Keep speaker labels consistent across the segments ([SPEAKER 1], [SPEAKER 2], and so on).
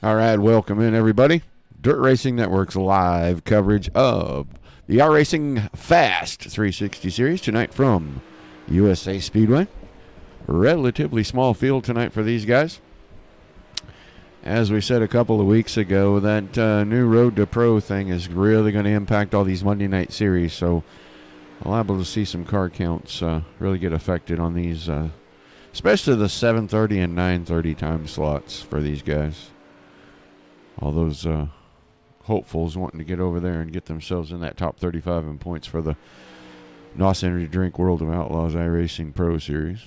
[SPEAKER 1] All right, welcome in, everybody. Dirt Racing Network's live coverage of the iRacing Fast 360 Series tonight from USA Speedway. Relatively small field tonight for these guys. As we said a couple of weeks ago, that new Road to Pro thing is really going to impact all these Monday night series, so we'll be able to see some car counts really get affected on these, especially the 7:30 and 9:30 time slots for these guys. All those hopefuls wanting to get over there and get themselves in that top 35 in points for the NOS Energy Drink World of Outlaws iRacing Pro Series.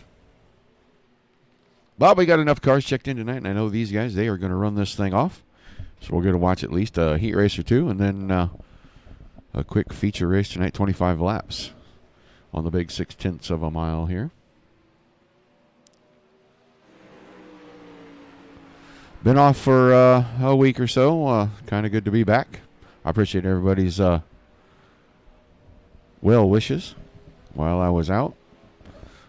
[SPEAKER 1] Bob, we got enough cars checked in tonight, and I know these guys, they are going to run this thing off. So we're going to watch at least a heat race or two, and then a quick feature race tonight, 25 laps on the big 6/10 of a mile here. Been off for a week or so. Kind of good to be back. I appreciate everybody's well wishes while I was out.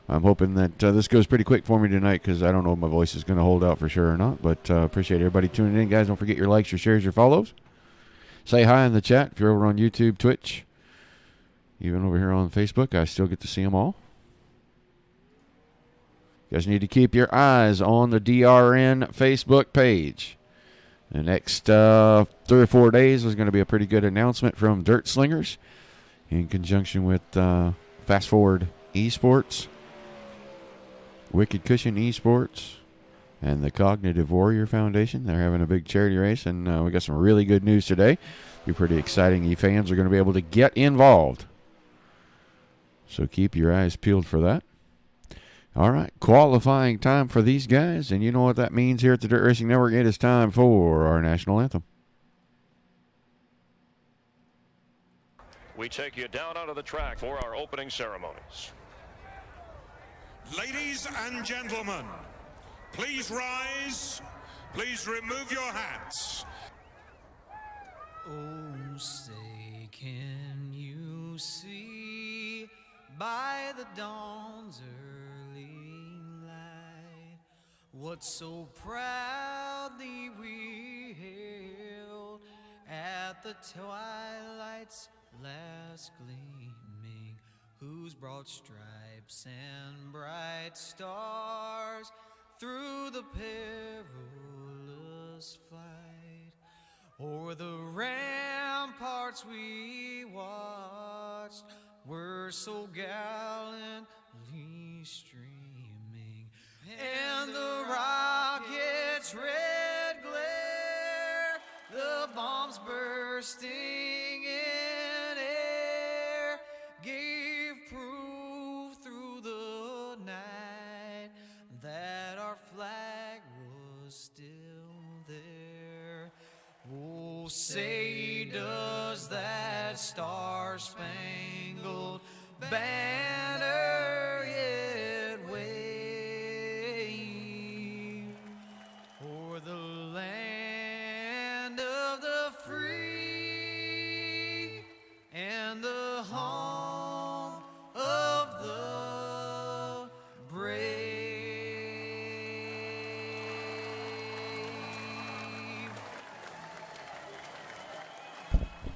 [SPEAKER 1] I'm hoping that this goes pretty quick for me tonight because I don't know if my voice is going to hold out for sure or not. But appreciate everybody tuning in, guys. Don't forget your likes, your shares, your follows. Say hi in the chat if you're over on YouTube, Twitch, even over here on Facebook. I still get to see them all. You guys need to keep your eyes on the DRN Facebook page. The next 3 or 4 days is going to be a pretty good announcement from Dirt Slingers in conjunction with Fast Forward Esports, Wicked Cushion Esports, and the Cognitive Warrior Foundation. They're having a big charity race, and we got some really good news today. Be pretty exciting. You fans are going to be able to get involved. So keep your eyes peeled for that. All right, qualifying time for these guys, and you know what that means here at the Dirt Racing Network. It is time for our national anthem.
[SPEAKER 2] We take you down onto the track for our opening ceremonies.
[SPEAKER 3] Ladies and gentlemen, please rise. Please remove your hats.
[SPEAKER 4] Oh, say, can you see by the dawn's early light what so proudly we hailed at the twilight's last gleaming, whose broad stripes and bright stars through the perilous flight o'er the ramparts we watched were so gallantly streaming, and the rocket's red glare, the bombs bursting in air, gave proof through the night that our flag was still there. Oh, say does that star-spangled banner yet wave o'er the land of the free and the home of the brave?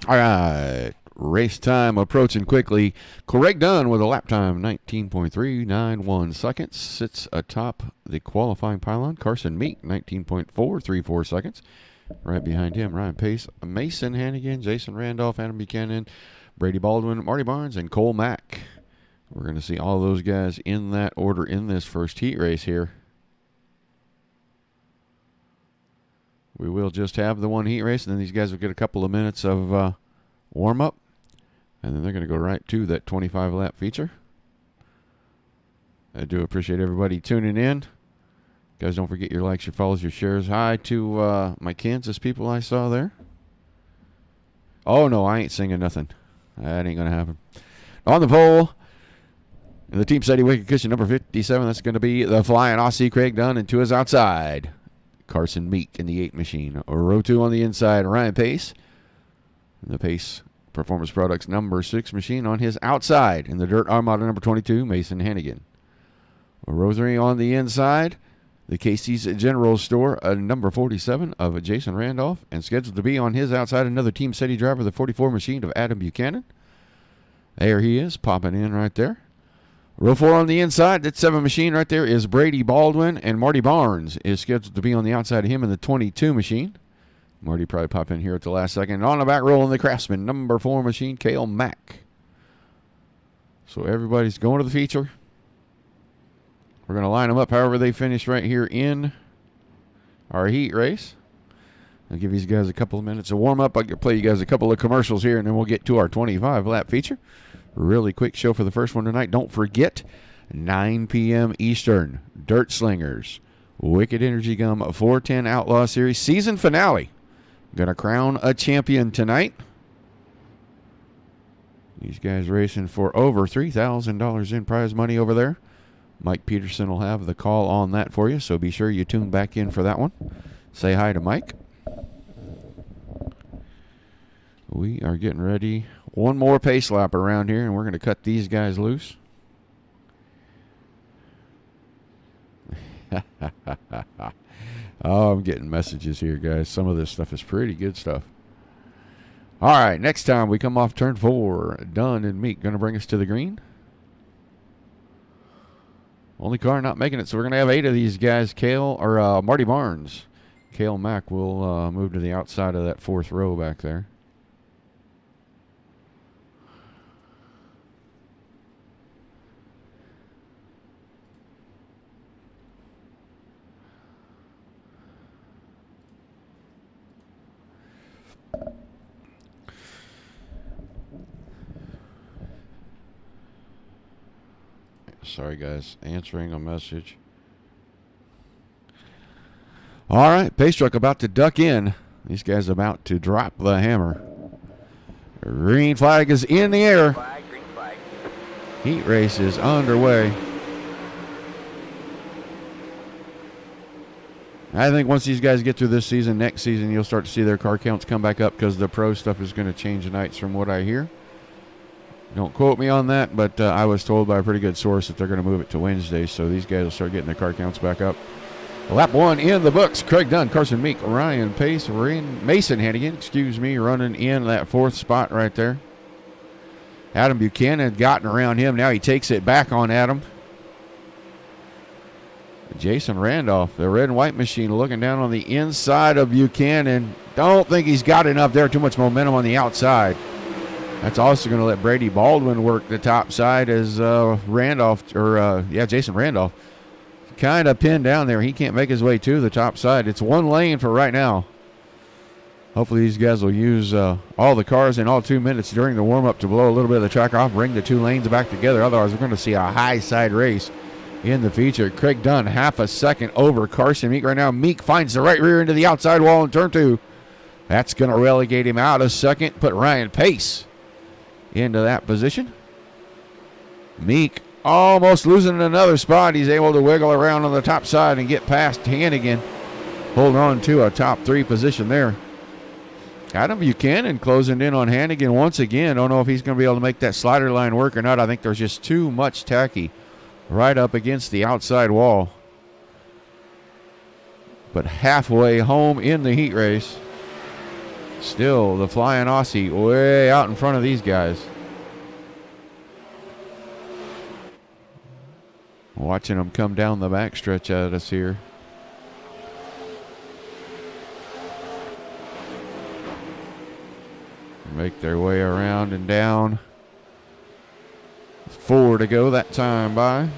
[SPEAKER 1] All right, race time approaching quickly. Craig Dunn with a lap time 19.391 seconds sits atop the qualifying pylon. Carson Meek 19.434 seconds. Right behind him, Ryan Pace, Mason Hannigan, Jason Randolph, Adam Buchanan, Brady Baldwin, Marty Barnes, and Cole Mack. We're going to see all those guys in that order in this first heat race here. We will just have the one heat race, and then these guys will get a couple of minutes of warm-up, and then they're going to go right to that 25-lap feature. I do appreciate everybody tuning in. Guys, don't forget your likes, your follows, your shares. Hi to my Kansas people I saw there. Oh, no, I ain't singing nothing. That ain't going to happen. On the pole, in the Team Steady Wicked Cushion number 57, that's going to be the flying Aussie Craig Dunn, and to his outside, Carson Meek in the 8 machine. Row 2 on the inside, Ryan Pace. The Pace Performance Products number 6 machine on his outside. In the Dirt Armada number 22, Mason Hannigan. Row 3 on the inside, the Casey's General Store, number 47 of Jason Randolph, and scheduled to be on his outside, another Team City driver, the 44 machine of Adam Buchanan. There he is, popping in right there. Row 4 on the inside, that 7 machine right there is Brady Baldwin, and Marty Barnes is scheduled to be on the outside of him in the 22 machine. Marty probably pop in here at the last second. And on the back row in the Craftsman, number 4 machine, Cale Mack. So everybody's going to the feature. We're going to line them up however they finish right here in our heat race. I'll give these guys a couple of minutes of warm-up. I'll play you guys a couple of commercials here, and then we'll get to our 25-lap feature. Really quick show for the first one tonight. Don't forget, 9 p.m. Eastern, Dirt Slingers, Wicked Energy Gum 410 Outlaw Series season finale. Going to crown a champion tonight. These guys racing for over $3,000 in prize money over there. Mike Peterson will have the call on that for you, so be sure you tune back in for that one. Say hi to Mike. We are getting ready. One more pace lap around here, and we're going to cut these guys loose. Oh, I'm getting messages here, guys. Some of this stuff is pretty good stuff. All right, next time we come off turn 4. Dunn and Meek going to bring us to the green. Only car not making it, so we're going to have 8 of these guys. Marty Barnes. Cale Mack will move to the outside of that 4th row back there. Sorry, guys. Answering a message. All right. Pace truck about to duck in. These guys about to drop the hammer. Green flag is in the air.
[SPEAKER 5] Green flag.
[SPEAKER 1] Heat race is underway. I think once these guys get through this season, next season, you'll start to see their car counts come back up because the pro stuff is going to change nights from what I hear. Don't quote me on that, but I was told by a pretty good source that they're going to move it to Wednesday, so these guys will start getting their car counts back up. Lap 1 in the books. Craig Dunn, Carson Meek, Ryan Pace, Mason Hannigan, running in that 4th spot right there. Adam Buchanan had gotten around him. Now he takes it back on Adam. Jason Randolph, the red and white machine, looking down on the inside of Buchanan. Don't think he's got enough there. Too much momentum on the outside. That's also going to let Brady Baldwin work the top side as Jason Randolph kind of pinned down there. He can't make his way to the top side. It's one lane for right now. Hopefully these guys will use all the cars in all 2 minutes during the warm-up to blow a little bit of the track off, bring the 2 lanes back together. Otherwise, we're going to see a high side race in the feature. Craig Dunn, half a second over Carson Meek right now. Meek finds the right rear into the outside wall in turn 2. That's going to relegate him out a second, put Ryan Pace into that position. Meek almost losing another spot. He's able to wiggle around on the top side and get past Hannigan. Hold on to a top 3 position there. Adam Buchanan closing in on Hannigan once again. Don't know if he's going to be able to make that slider line work or not. I think there's just too much tacky right up against the outside wall. But halfway home in the heat race. Still, the Flying Aussie way out in front of these guys. Watching them come down the backstretch at us here. Make their way around and down. 4 to go that time by.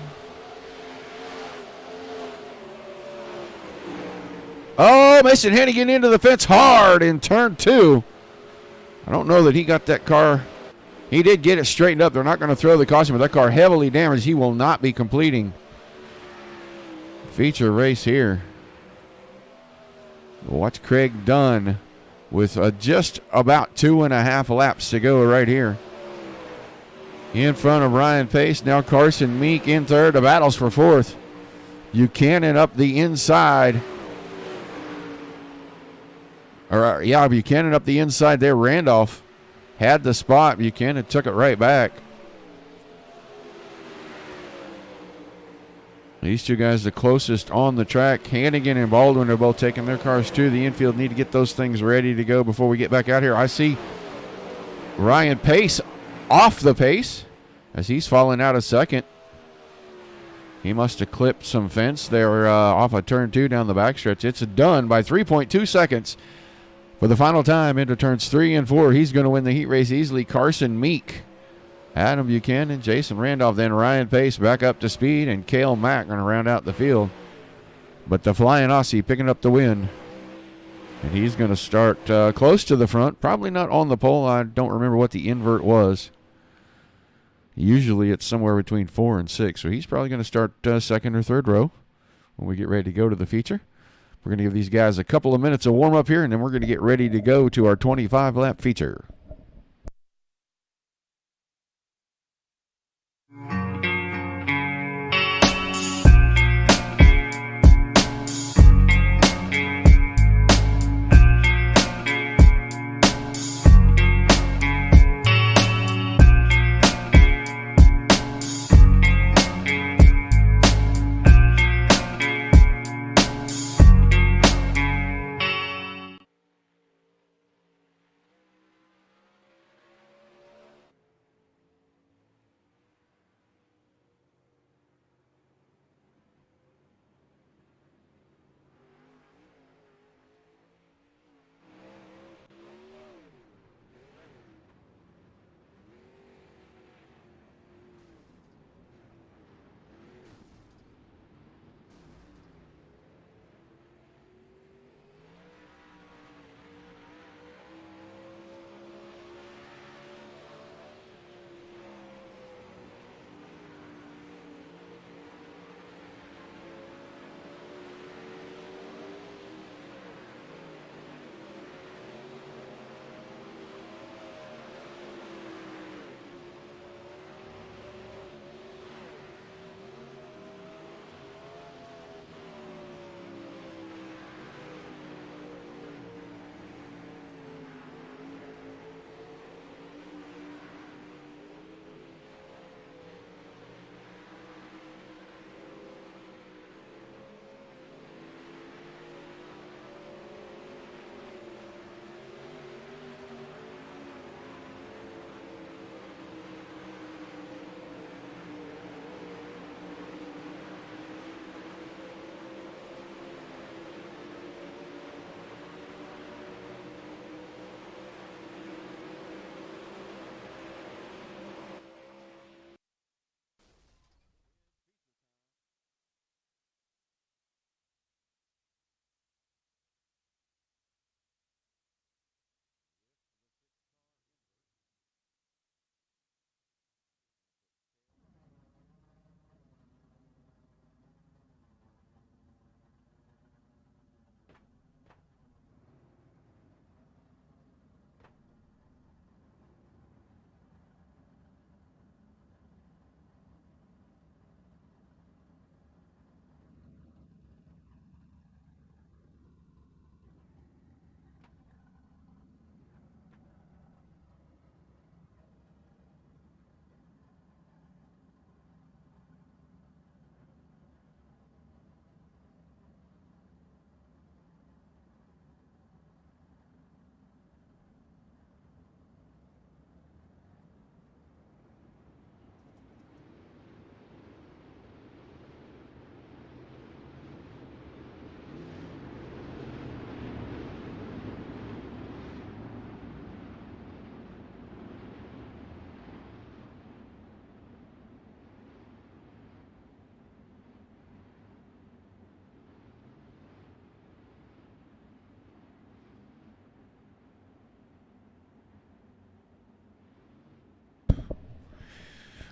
[SPEAKER 1] Oh, Mason Hannigan into the fence hard in turn 2. I don't know that he got that car. He did get it straightened up. They're not going to throw the caution, but that car heavily damaged. He will not be completing feature race here. Watch Craig Dunn with just about 2.5 laps to go right here. In front of Ryan Pace. Now Carson Meek in third. The battles for 4th. Buchanan up the inside. Buchanan up the inside there. Randolph had the spot. Buchanan took it right back. These two guys the closest on the track. Hannigan and Baldwin are both taking their cars to the infield. Need to get those things ready to go before we get back out here. I see Ryan Pace off the pace as he's falling out of second. He must have clipped some fence there off of turn 2 down the backstretch. It's done by 3.2 seconds for the final time into turns 3 and 4. He's going to win the heat race easily. Carson Meek, Adam Buchanan, Jason Randolph, then Ryan Pace back up to speed, and Cale Mack going to round out the field. But the Flying Aussie picking up the win. And he's going to start close to the front. Probably not on the pole. I don't remember what the invert was. Usually it's somewhere between 4 and 6. So he's probably going to start second or third row when we get ready to go to the feature. We're going to give these guys a couple of minutes of warm-up here, and then we're going to get ready to go to our 25-lap feature.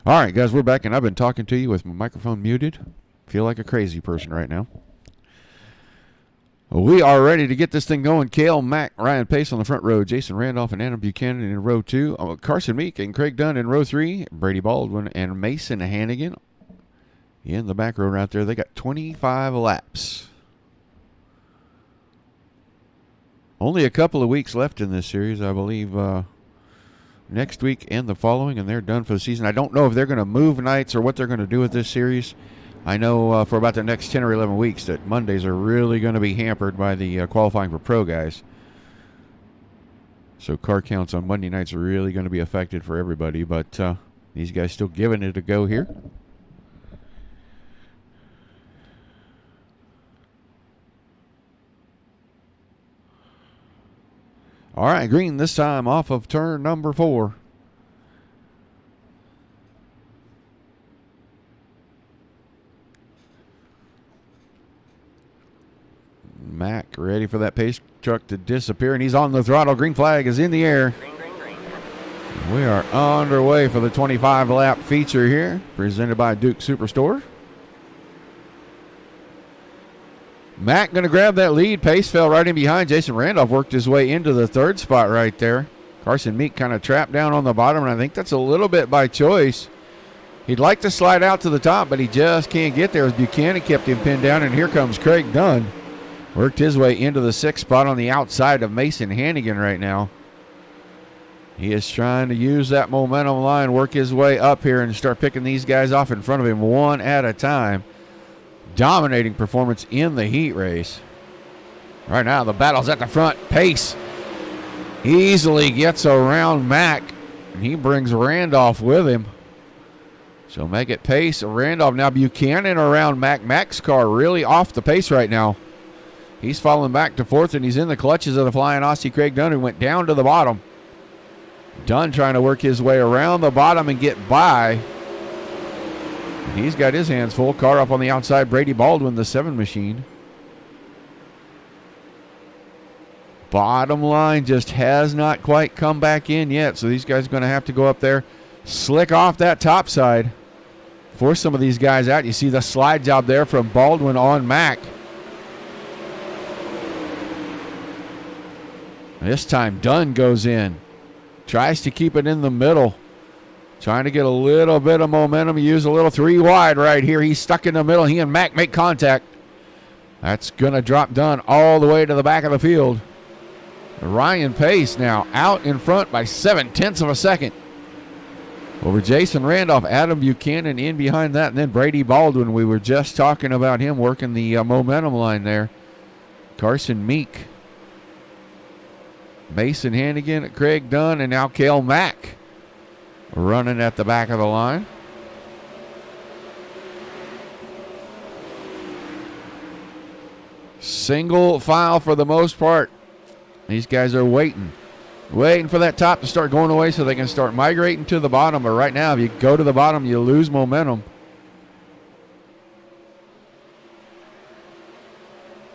[SPEAKER 1] All right, guys, we're back, and I've been talking to you with my microphone muted. Feel like a crazy person right now. We are ready to get this thing going. Cale Mack, Ryan Pace on the front row, Jason Randolph and Adam Buchanan in row 2, Carson Meek and Craig Dunn in row 3, Brady Baldwin and Mason Hannigan in the back row right there. They got 25 laps. Only a couple of weeks left in this series, I believe. Next week and the following, and they're done for the season. I don't know if they're going to move nights or what they're going to do with this series. I know for about the next 10 or 11 weeks that Mondays are really going to be hampered by the qualifying for pro guys. So car counts on Monday nights are really going to be affected for everybody. But these guys still giving it a go here. All right, green this time off of turn number 4. Mac ready for that pace truck to disappear, and he's on the throttle. Green flag is in the air. We are underway for the 25-lap feature here, presented by Duke Superstore. Mac going to grab that lead. Pace fell right in behind. Jason Randolph worked his way into the 3rd spot right there. Carson Meek kind of trapped down on the bottom, and I think that's a little bit by choice. He'd like to slide out to the top, but he just can't get there as Buchanan kept him pinned down, and here comes Craig Dunn. Worked his way into the 6th spot on the outside of Mason Hannigan right now. He is trying to use that momentum line, work his way up here, and start picking these guys off in front of him one at a time. Dominating performance in the heat race. Right now, the battle's at the front. Pace easily gets around Mack, and he brings Randolph with him. So make it Pace, Randolph. Now Buchanan around Mack. Mack's car really off the pace right now. He's falling back to 4th, and he's in the clutches of the Flying Aussie Craig Dunn, who went down to the bottom. Dunn trying to work his way around the bottom and get by. He's got his hands full. Car up on the outside. Brady Baldwin, the 7 machine. Bottom line just has not quite come back in yet. So these guys are going to have to go up there, slick off that top side, force some of these guys out. You see the slide job there from Baldwin on Mack. This time Dunn goes in. Tries to keep it in the middle. Trying to get a little bit of momentum. Use a little 3 wide right here. He's stuck in the middle. He and Mack make contact. That's going to drop Dunn all the way to the back of the field. Ryan Pace now out in front by 0.7 of a second. Over Jason Randolph. Adam Buchanan in behind that. And then Brady Baldwin. We were just talking about him working the momentum line there. Carson Meek. Mason Hannigan, Craig Dunn, and now Cale Mack running at the back of the line. Single file for the most part. These guys are waiting for that top to start going away so they can start migrating to the bottom. But right now, if you go to the bottom, you lose momentum.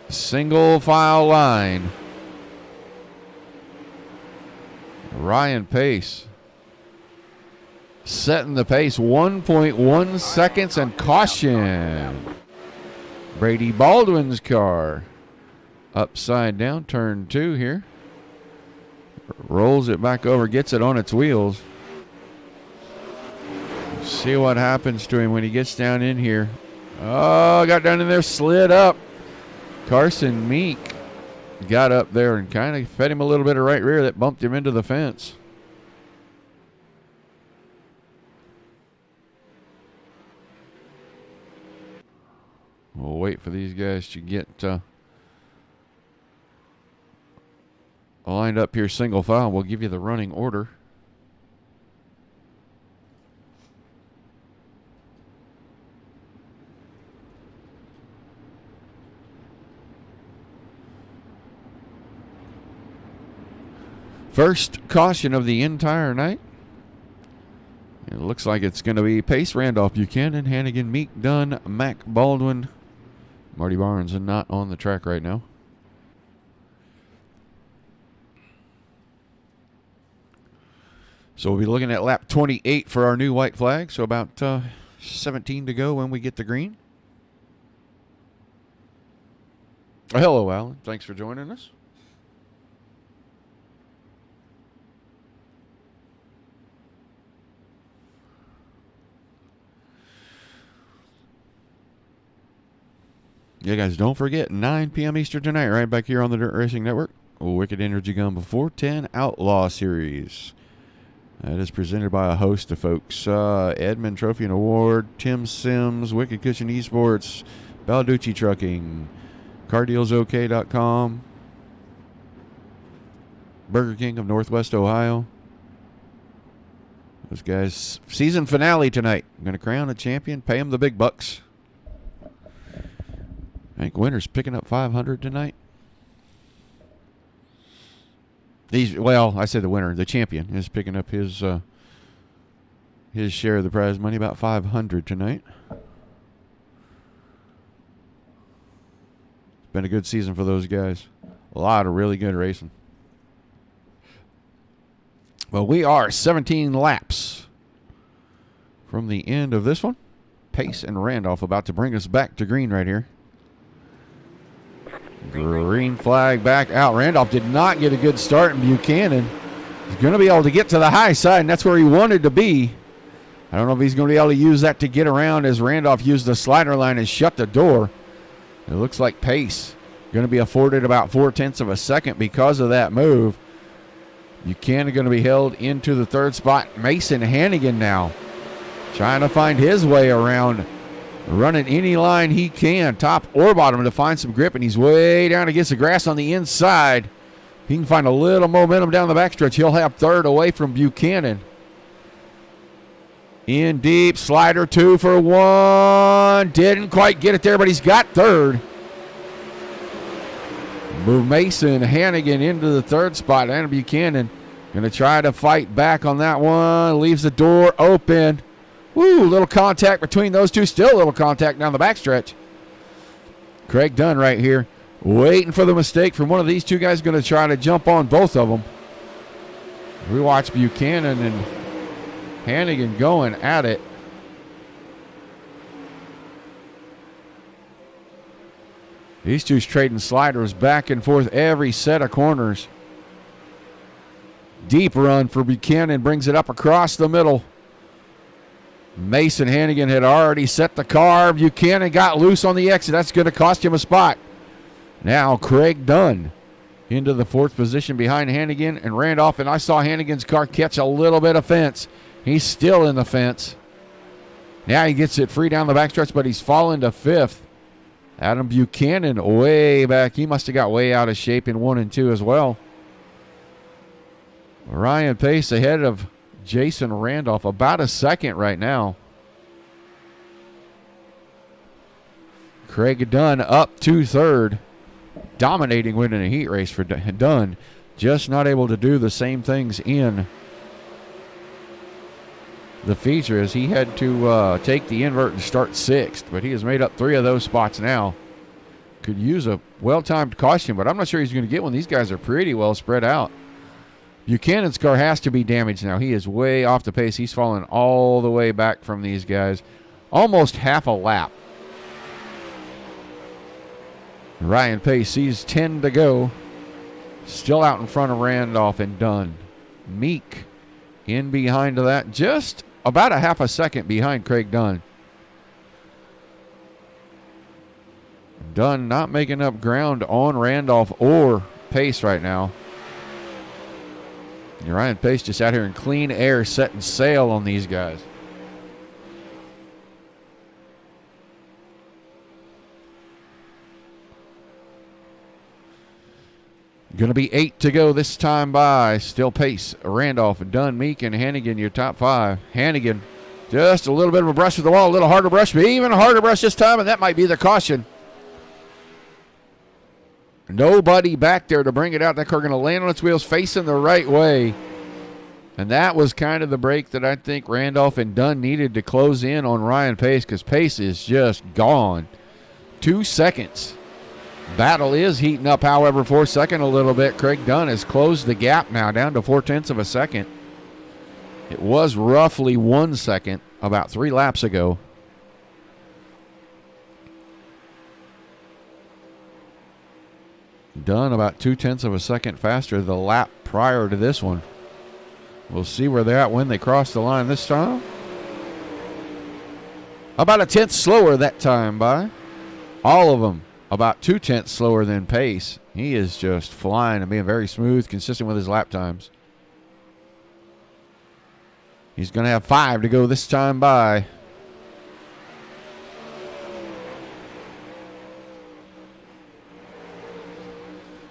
[SPEAKER 1] Single file line. Ryan Pace setting the pace, 1.1 seconds, and caution. Brady Baldwin's car upside down, turn 2 here. Rolls it back over, gets it on its wheels. See what happens to him when he gets down in here. Oh, got down in there, slid up. Carson Meek got up there and kind of fed him a little bit of right rear that bumped him into the fence. We'll wait for these guys to get lined up here single file. We'll give you the running order. First caution of the entire night. It looks like it's going to be Pace, Randolph, Buchanan, Hannigan, Meek, Dunn, Mack, Baldwin. Marty Barnes is not on the track right now. So we'll be looking at lap 28 for our new white flag. So about 17 to go when we get the green. Hello, Alan. Thanks for joining us. Yeah, guys, don't forget, 9 p.m. Eastern tonight, right back here on the Dirt Racing Network. Wicked Energy Gun before 10 Outlaw Series. That is presented by a host of folks. Edmund Trophy and Award, Tim Sims, Wicked Cushion Esports, Balducci Trucking, CarDealsOK.com, Burger King of Northwest Ohio. Those guys, season finale tonight. I'm going to crown a champion, pay him the big bucks. I think winner's picking up $500 tonight. I said the winner, the champion, is picking up his share of the prize money, about $500 tonight. It's been a good season for those guys. A lot of really good racing. Well, we are 17 laps from the end of this one. Pace and Randolph about to bring us back to green right here. Green flag back out. Randolph did not get a good start, and Buchanan is going to be able to get to the high side, and that's where he wanted to be. I don't know if he's going to be able to use that to get around as Randolph used the slider line and shut the door. It looks like Pace going to be afforded about 0.4 of a second because of that move. Buchanan going to be held into the third spot. Mason Hannigan now trying to find his way around, running any line he can, top or bottom, to find some grip, and he's way down against the grass on the inside. If he can find a little momentum down the backstretch, he'll have third away from Buchanan. In deep, slider 2 for 1. Didn't quite get it there, but he's got third. Move Mason Hannigan into the third spot. And Buchanan going to try to fight back on that one. Leaves the door open. Woo, little contact between those two. Still a little contact down the backstretch. Craig Dunn right here, waiting for the mistake from one of these two guys. Going to try to jump on both of them. We watch Buchanan and Hannigan going at it. These two's trading sliders back and forth every set of corners. Deep run for Buchanan, brings it up across the middle. Mason Hannigan had already set the car. Buchanan got loose on the exit. That's going to cost him a spot. Now Craig Dunn into the fourth position behind Hannigan and Randolph. And I saw Hannigan's car catch a little bit of fence. He's still in the fence. Now he gets it free down the backstretch, but he's fallen to fifth. Adam Buchanan way back. He must have got way out of shape in 1 and 2 as well. Ryan Pace ahead of Jason Randolph, about a second right now. Craig Dunn up to third. Dominating win in a heat race for Dunn. Just not able to do the same things in the feature, as he had to take the invert and start sixth, but he has made up 3 of those spots now. Could use a well-timed caution, but I'm not sure he's going to get one. These guys are pretty well spread out. Buchanan's car has to be damaged now. He is way off the pace. He's fallen all the way back from these guys. Almost half a lap. Ryan Pace sees 10 to go. Still out in front of Randolph and Dunn. Meek in behind of that, just about a half a second behind Craig Dunn. Dunn not making up ground on Randolph or Pace right now. And Ryan Pace just out here in clean air, setting sail on these guys. Going to be 8 to go this time by. Still Pace, Randolph, Dunn, Meek, and Hannigan, your top 5. Hannigan, just a little bit of a brush with the wall, a little harder brush, but even a harder brush this time, and that might be the caution. Nobody back there to bring it out. That car going to land on its wheels, facing the right way. And that was kind of the break that I think Randolph and Dunn needed to close in on Ryan Pace, because Pace is just gone. 2 seconds. Battle is heating up, however, for a second a little bit. Craig Dunn has closed the gap now down to 0.4 of a second. It was roughly 1 second about 3 laps ago. Dunn about 0.2 of a second faster the lap prior to this one. We'll see where they're at when they cross the line this time. About 1/10 slower that time by. All of them about 0.2 slower than Pace. He is just flying and being very smooth, consistent with his lap times. He's going to have 5 to go this time by.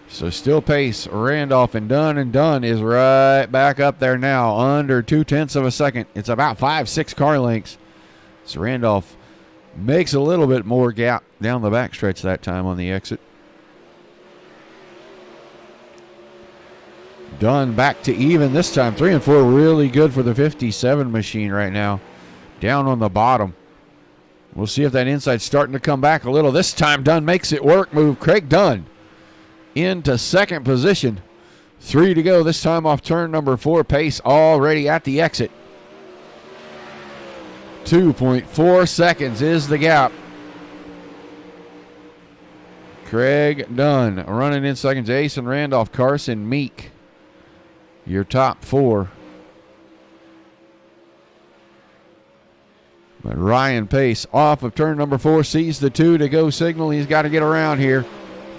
[SPEAKER 1] So still pace, Randolph and Dunn is right back up there now, under 0.2 of a second. It's about 5-6 car lengths. So Randolph makes a little bit more gap down the backstretch that time on the exit. Dunn back to even this time. 3 and 4 really good for the 57 machine right now. Down on the bottom. We'll see if that inside's starting to come back a little. This time Dunn makes it work. Move Craig Dunn into second position. 3 to go this time off turn number 4. Pace already at the exit. 2.4 seconds is the gap. Craig Dunn running in second. Jason Randolph, Carson Meek, your top 4. But Ryan Pace off of turn number 4 sees the 2 to go signal. He's got to get around here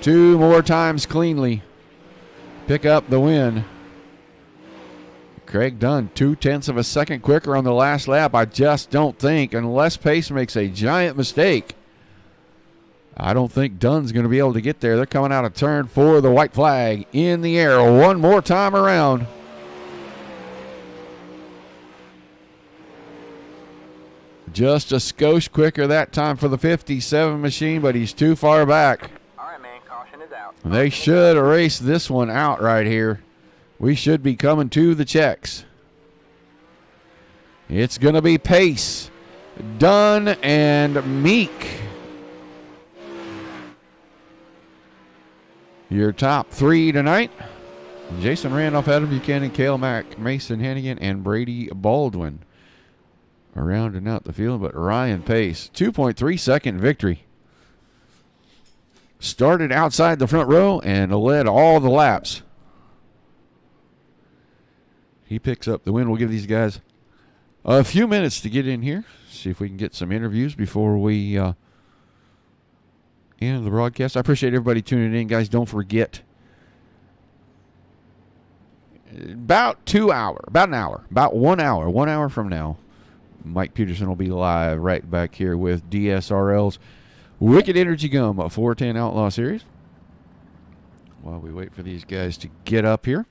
[SPEAKER 1] 2 more times cleanly. Pick up the win. Craig Dunn, 0.2 of a second quicker on the last lap. I just don't think, unless Pace makes a giant mistake, I don't think Dunn's going to be able to get there. They're coming out of turn 4. The white flag in the air one more time around. Just a skosh quicker that time for the 57 machine, but he's too far back.
[SPEAKER 5] All right, man. Caution is out.
[SPEAKER 1] They should erase this one out right here. We should be coming to the checks. It's going to be Pace, Dunn, and Meek. Your top 3 tonight. Jason Randolph, Adam Buchanan, Cale Mack, Mason Hennigan, and Brady Baldwin are rounding out the field. But Ryan Pace, 2.3 second victory. Started outside the front row and led all the laps. He picks up the win. We'll give these guys a few minutes to get in here. See if we can get some interviews before we end the broadcast. I appreciate everybody tuning in, guys. Don't forget, about 1 hour from now, Mike Peterson will be live right back here with DSRL's Wicked Energy Gum 410 Outlaw Series. While we wait for these guys to get up here.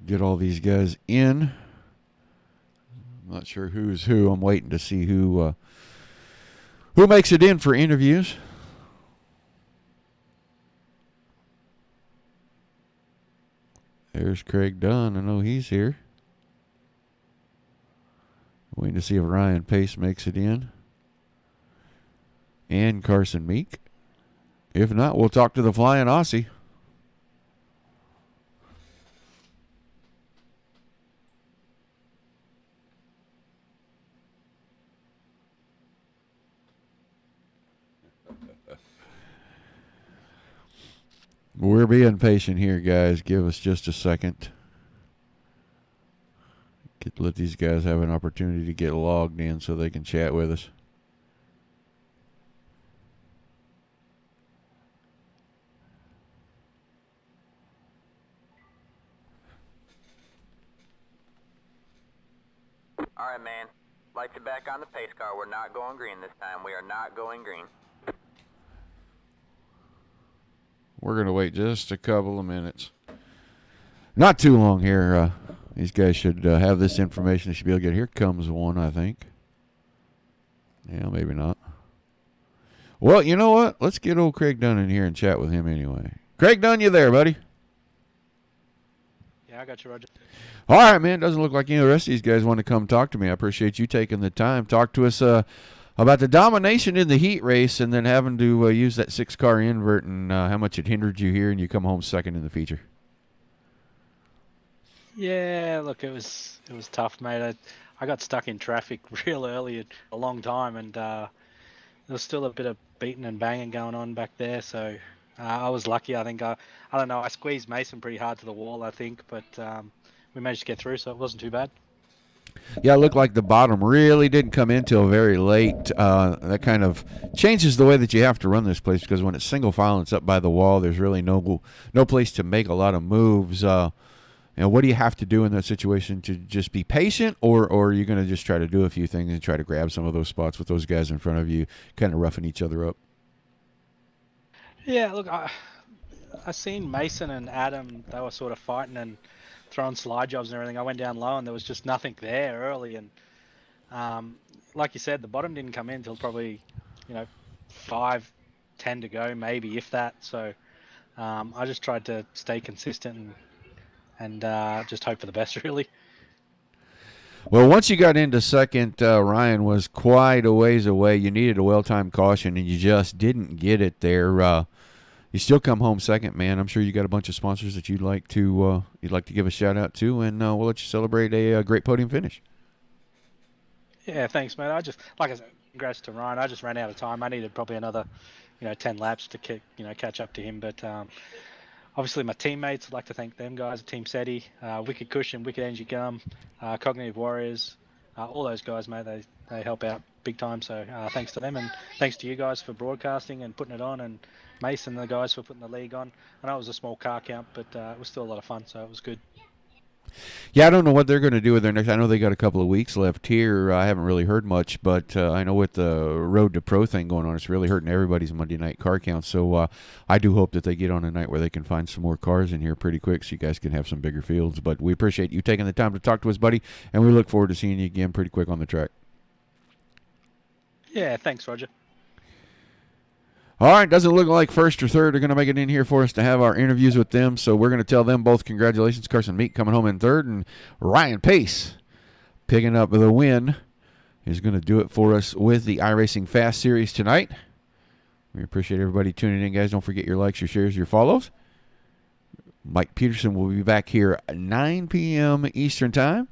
[SPEAKER 1] Get all these guys in. I'm not sure who's who. I'm waiting to see who makes it in for interviews. There's Craig Dunn. I know he's here. Waiting to see if Ryan Pace makes it in. And Carson Meek. If not, we'll talk to the Flying Aussie. We're being patient here, guys. Give us just a second. Let these guys have an opportunity to get logged in so they can chat with us.
[SPEAKER 5] All right, man. Lights are back on the pace car. We're not going green this time. We are not going green.
[SPEAKER 1] We're going to wait just a couple of minutes. Not too long here. These guys should have this information. They should be able to get. Here comes one, I think. Yeah, maybe not. Well, you know what? Let's get old Craig Dunn in here and chat with him anyway. Craig Dunn, you there, buddy?
[SPEAKER 6] Yeah, I got you, Roger.
[SPEAKER 1] All right, man. Doesn't look like any of the rest of these guys want to come talk to me. I appreciate you taking the time. Talk to us about the domination in the heat race and then having to use that 6-car invert and how much it hindered you here and you come home second in the feature.
[SPEAKER 6] Yeah, look, it was tough, mate. I got stuck in traffic real early, a long time, and there was still a bit of beating and banging going on back there. So I was lucky. I think I don't know. I squeezed Mason pretty hard to the wall, I think, but we managed to get through, so it wasn't too bad.
[SPEAKER 1] Yeah, it looked like the bottom really didn't come in till very late. That kind of changes the way that you have to run this place because when it's single file and it's up by the wall, there's really no place to make a lot of moves. What do you have to do in that situation to just be patient, or are you going to just try to do a few things and try to grab some of those spots with those guys in front of you, kind of roughing each other up?
[SPEAKER 6] Yeah, look, I seen Mason and Adam. They were sort of fighting and throwing slide jobs and everything. I went down low and there was just nothing there early. And like you said, the bottom didn't come in until probably, 5-10 to go, maybe if that. So I just tried to stay consistent and just hope for the best, really.
[SPEAKER 1] Well, once you got into second, Ryan was quite a ways away. You needed a well-timed caution, and you just didn't get it there. You still come home second, man. I'm sure you got a bunch of sponsors that you'd like to give a shout out to, and we'll let you celebrate a great podium finish.
[SPEAKER 6] Yeah, thanks, mate. Like I said, congrats to Ryan. I just ran out of time. I needed probably another, 10 laps to catch up to him. But obviously, my teammates, I'd like to thank them guys, Team SETI, Wicked Cushion, Wicked Energy Gum, Cognitive Warriors, all those guys, mate. They help out big time. So thanks to them, and thanks to you guys for broadcasting and putting it on, and Mason and the guys for putting the league on. I know it was a small car count, but it was still a lot of fun, so it was good.
[SPEAKER 1] Yeah, I don't know what they're going to do with their next. I know they got a couple of weeks left here. I haven't really heard much, but I know with the Road to Pro thing going on, it's really hurting everybody's Monday night car count. So I do hope that they get on a night where they can find some more cars in here pretty quick so you guys can have some bigger fields. But we appreciate you taking the time to talk to us, buddy, and we look forward to seeing you again pretty quick on the track.
[SPEAKER 6] Yeah, thanks, Roger.
[SPEAKER 1] All right, doesn't look like first or third are going to make it in here for us to have our interviews with them, so we're going to tell them both congratulations. Carson Meek coming home in third, and Ryan Pace picking up the win is going to do it for us with the iRacing Fast Series tonight. We appreciate everybody tuning in, guys. Don't forget your likes, your shares, your follows. Mike Peterson will be back here at 9 p.m. Eastern Time.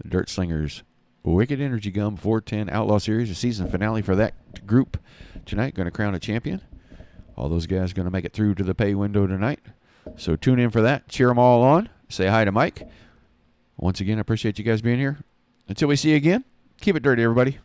[SPEAKER 1] The Dirt Slingers Wicked Energy Gum 410 Outlaw Series, the season finale for that group tonight. Going to crown a champion. All those guys going to make it through to the pay window tonight. So tune in for that. Cheer them all on. Say hi to Mike. Once again, I appreciate you guys being here. Until we see you again, keep it dirty, everybody.